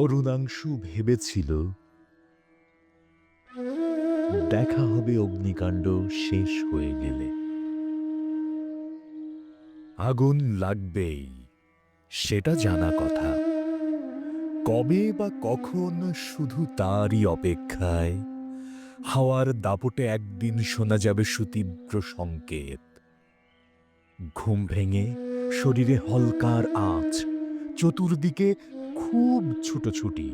অরুণাংশু ভেবেছিল দেখা হবে অগ্নিকাণ্ড শেষ হয়ে গেলে। আগুন লাগবেই, সেটা জানা কথা। কবে বা কখন শুধু তারই অপেক্ষায় হাওয়ার দাপটে একদিন শোনা যাবে সুতীব্র সংকেত। ঘুম ভেঙে শরীরে হলকার আঁচ, চতুর্দিকে খুব ছুটোছুটি।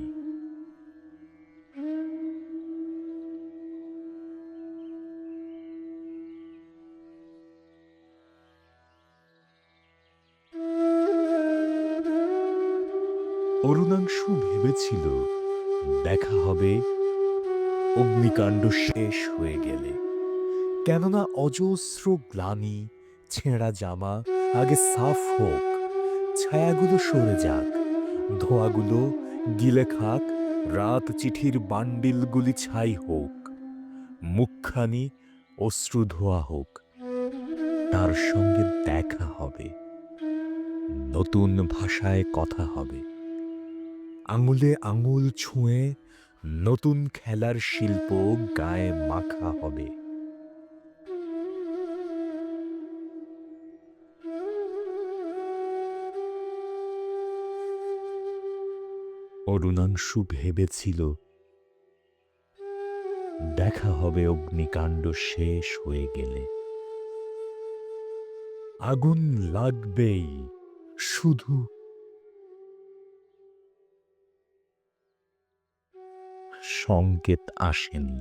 অরুণাংশু ভেবেছিল দেখা হবে অগ্নিকাণ্ড শেষ হয়ে গেলে। কেননা অজস্র গ্লানি, ছেঁড়া জামা আগে সাফ হোক, ছায়াগুলো সরে যাক, ধোঁয়াগুলো গিলে খাক, রাত চিঠির বান্ডিলগুলি ছাই হোক, মুখখানি অশ্রু ধোয়া হোক। তার সঙ্গে দেখা হবে, নতুন ভাষায় কথা হবে, আঙুলে আঙুল ছুঁয়ে নতুন খেলার শিল্প গায়ে মাখা হবে। অরুণাংশু ভেবেছিল দেখা হবে অগ্নিকাণ্ড শেষ হয়ে গেলে। আগুন লাগবেই, শুধু সংকেত আসেনি।